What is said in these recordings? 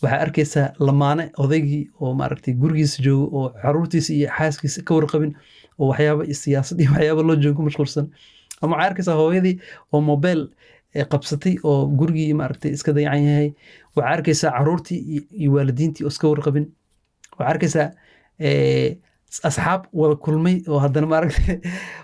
waxaa arkaysaa lamaane odaygii oo maaragtay gurigiisa joogo oo caruurtiisa iyo xaaskiisa ka warqabin oo waxyaaba siyaasad iyo waxyaaba loo joogo ku mashquulsan. Ama waxaa arkaysaa hooyadii oo mobile qabsatay oo gurigii maaragtay iska dayacan yahay. Waxaa arkaysaa caruurtii iyo waalidiintii oo iska warqabin. Waxaa arkaysaa asxaab wada kulmay oo haddana maaragtay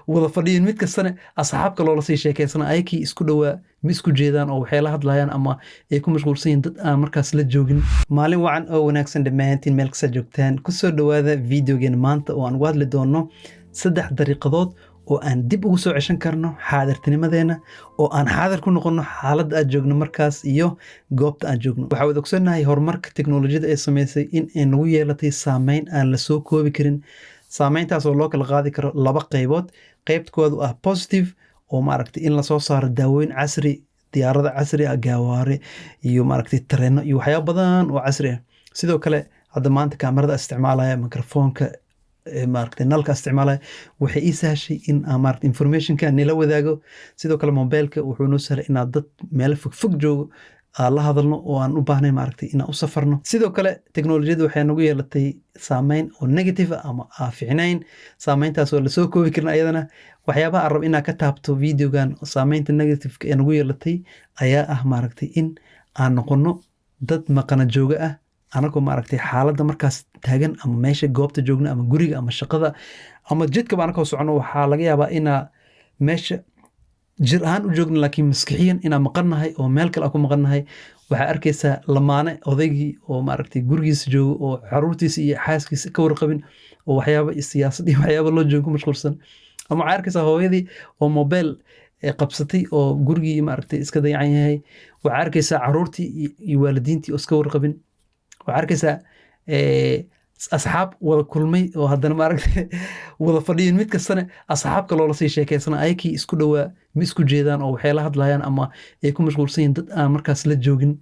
wada fadhiyin mid kastana asxaabka loola sii sheekaysana ayakii isku dhowaa ma isku jeedaan oo waxay la hadlayaan ama ay ku mashquulsan yihiin dad aan markaas la joogin. Maalin wacan oo wanaagsan dhammaantiin meel kasta joogtaan kusoo dhawaada videogeena maanta oo aan uga hadli doono 3 dariiqadood oo aan dib ugu soo ceshan karno xaadirtinimadeena oo aan xaadir ku noqono xaaladda aan joogno markaas iyo goobta aan joogno. Waxaa wada ogsoonahay horumarka teknolojiyadda ay sameysay in ay nagu yeelatay saameyn aan la soo koobi karin. Saameyntaas oo loo kala qaadi karo 2 qaybood. Qaybta koowaad ah positive oo maaragtay in la soo saaro daawooyin casri, diyaarada casri ah, gaawaare iyo maaragtay tareeno iyo waxyaabo badan oo casri ah. Sidoo kale hadda maanta kaamirada isticmaalaya, mikrofoonka maaragtay nalka isticmaalaya waxay ii sahashay in aan maaragtay informationka nila wadaago. Sidoo kale mobilka wuxuu noo sahlay inaad dad meel fog joogo aan la hadalno oo aan u baahnay maaragtay inaan u safarno. Sidoo kale teknolojiyadda waxay nagu yeelatay saameyn oo negative ama aan fiicnayn. Saameyntaas oo la soo koobi karin ayadana waxyaabaha aan rabo inaan ka taabto videogan saameynta negative ee nagu yeelatay ayaa ah maaragtay in aan noqono dad maqana jooga ah anagoo maaragtay xaaladda markaas taagan ama meesha goobta joogno ama guriga ama shaqada ama jidka baan ka socono. Waxaa laga yaabaa inaa meesha jir ahaan u joogno laakiin maskixiyan inaan maqannahay oo meel kale aan ku maqannahay. waxaa arkaysaa lamaane odaygii oo maaragtay gurigiisa joogo oo caruurtiisa iyo xaaskiisa ka warqabin oo waxyaaba siyaasad iyo waxyaaba loo joogo ku mashquulsan. Ama waxaa arkaysaa hooyadii oo mobile qabsatay oo gurigii maaragtay iska dayacan yahay. Waxaa arkaysaa caruurtii iyo waalidiintii oo iska warqabin. Waxaa arkaysaa asxaab wada kulmay oo haddana maaragtay wada fadhiyin mid kastana asxaabka loola sii sheekaysana ayakii isku dhowaa ma isku jeedaan oo waxay la hadlayaan ama ay ku mashquulsan yihiin dad aan markaas la joogin.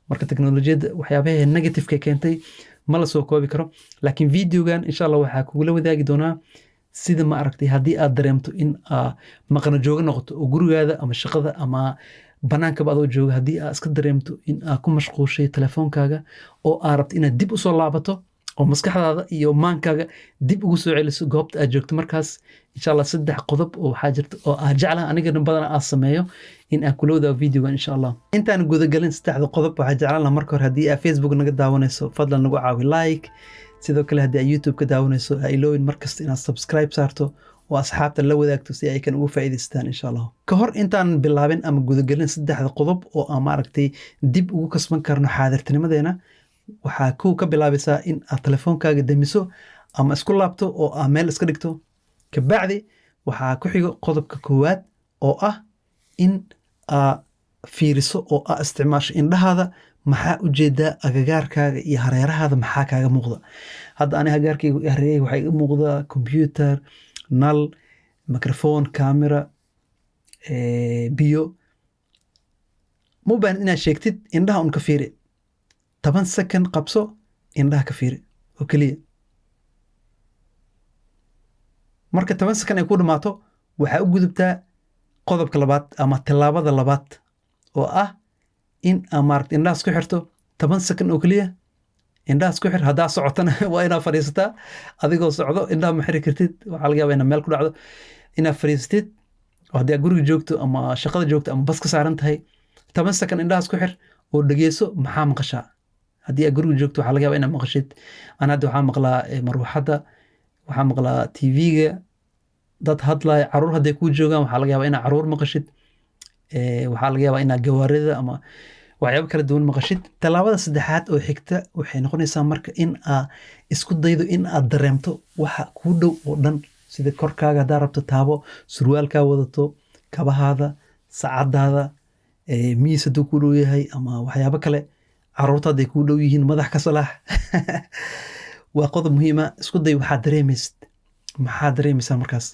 Marka teknolojiyadda waxyaabaha negative-ka keentay ma la soo koobi karo. Laakiin videogan insha Allah waxaa kugula wadaagi doonaa sida maaragtay haddii aad dareemto in maqana jooga noqoto oo gurigaada ama shaqada ama banaankaba adoo jooga haddii aad iska dareemto in aad ku mashquulshay telefoonkaaga oo aad rabto inaad dib u soo laabato oo maskaxdaada iyo maankaaga dib ugu soo celiso goobta aad joogto markaas. insha Allah 3 qodob oo waxaa jirta oo aan jeclahay anigana badan aan sameeyo in aan kula wadaago videogan insha Allah. Intaan guda galin 3 qodob waxaa jeclaan lahaa marka hore haddii aad Facebook naga daawanayso fadlan nagu caawi like. Sidoo kale haddii aad YouTube ka daawanayso ha iloowin markasta inaad subscribe saarto oo asxaabta la wadaagto si ay kan ugu faa'iidaystaan insha Allah. Ka hor intaan bilaabin ama guda galin 3 qodob oo aan maaragtay dib ugu kasban karno xaadirtinimadeena waxaa ka bilaabaysaa in aad telefoonkaaga damiso ama isku laabto oo aad meel iska dhigto. Kabacdi waxaa ku xigo qodobka koowaad oo ah in aad fiiriso oo aad isticmaasho indhahaada. maxaa ujeedaa agagaarkaaga iyo hareerahaada maxaa kaaga muuqda. Hadda ani hagaarkayga hareerayga waxaa iga muuqda computer, nal, microphone, camera, biyo. ma u baahan inaad sheegtid indhaha un ka fiiri 10 second qabso indhaha ka fiiri oo keliya. marka 10 second ay ku dhamaato waxaa u gudubtaa qodobka labaad ama tilaabada labaad oo ah in aad maaragtay indhaha isku xirto 10 second oo keliya. indhaha isku xir haddaa socotana waa inaad fadhiisataa adigoo socdo indhaha ma xiri kartid. waxaa laga yaabaa inaad meel ku dhacdo inaad fadhiisatid oo haddii aad guriga joogto ama shaqada joogto ama bas ka saaran tahay 10 second indhaha isku xir oo dhegeyso maxaa maqashaa. haddii aad guriga joogto waxaa laga yaabaa inaad maqashid. ana hadda waxaa maqlaa marwaxadda, waxaa maqlaa TV-ga, dad hadlaya, caruur hadday kuu joogaan waxaa laga yaabaa inaad caruur maqashid. waxaa laga yaabaa inaad gawaarida ama waxyaabo kala duwan maqashid. Talaabada 3aad oo xigta waxay noqonaysaa marka in aad isku daydo in aad dareemto waxa kuu dhow oo dhan sida korkaaga haddaa rabto taabo, surwaalkaa wadato, kabahaada, saacadaada, miis hadduu kuu dhow yahay ama waxyaabo kale. caruurta hadday kuu dhow yihiin madax ka salaax. waa qodob muhiima. isku day waxaad dareemaysid maxaa dareemaysaa markaas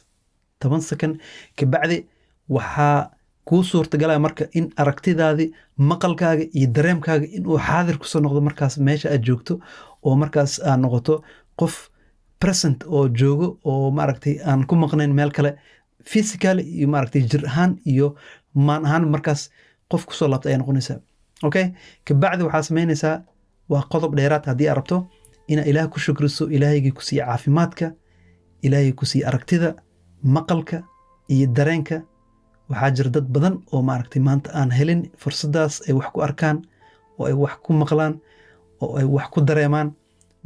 10 second kabacdi waxaa kuu suurtagalaya marka in aragtidaadii, maqalkaaga iyo dareemkaaga inuu xaadir kusoo noqdo markaas meesha aad joogto oo markaas aad noqoto qof present oo joogo oo maaragtay aan ku maqnayn meel kale. physical iyo maaragtay jir ahaan iyo maan ahaan markaas qof kusoo laabta ayaa noqonaysaa. okay kabacdi waxaa samaynaysaa waa qodob dheeraad haddii aad rabto inaad ilaah ku shukriso, ilaahaygii ku siiya caafimaadka, ilaahay ku siiya aragtida, maqalka iyo dareenka. waxaa jira dad badan oo maaragtay maanta aan helin fursadaas ay wax ku arkaan, oo ay wax ku maqlaan, oo ay wax ku dareemaan.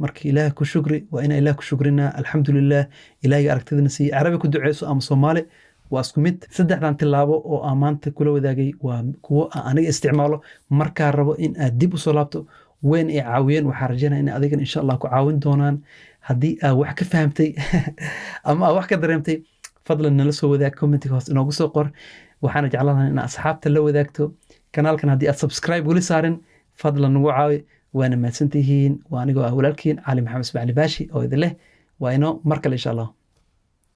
marka ilaah ku shukri, waa inaan ilaah ku shukrinaa. alxamdulilah, ilaahayga aragtidana siiya. carabi ku duceyso ama soomaali waa isku mid. saddexdan tilaabo oo aan maanta kula wadaagay waa kuwo aan aniga isticmaalo markaa rabo in aad dib usoo laabto, weyn ay caawiyeen. waxaa rajaynaya in adigan insha allah ku caawin doonaan. haddii aad wax ka fahamtay ama aad wax ka dareemtay, fadlan nala soo wadaag, commentiga hoos inoogu soo qor. waxaana jeclaan in asxaabta la wadaagto kanaalkan. haddii aad subscribe weli saarin, fadlan nagu caawi. waana mahadsantihiin. waa anigoo ah walaalkiin cali maxamed ismaaciil baashi oo idin leh waa inoo mar kale insha allah.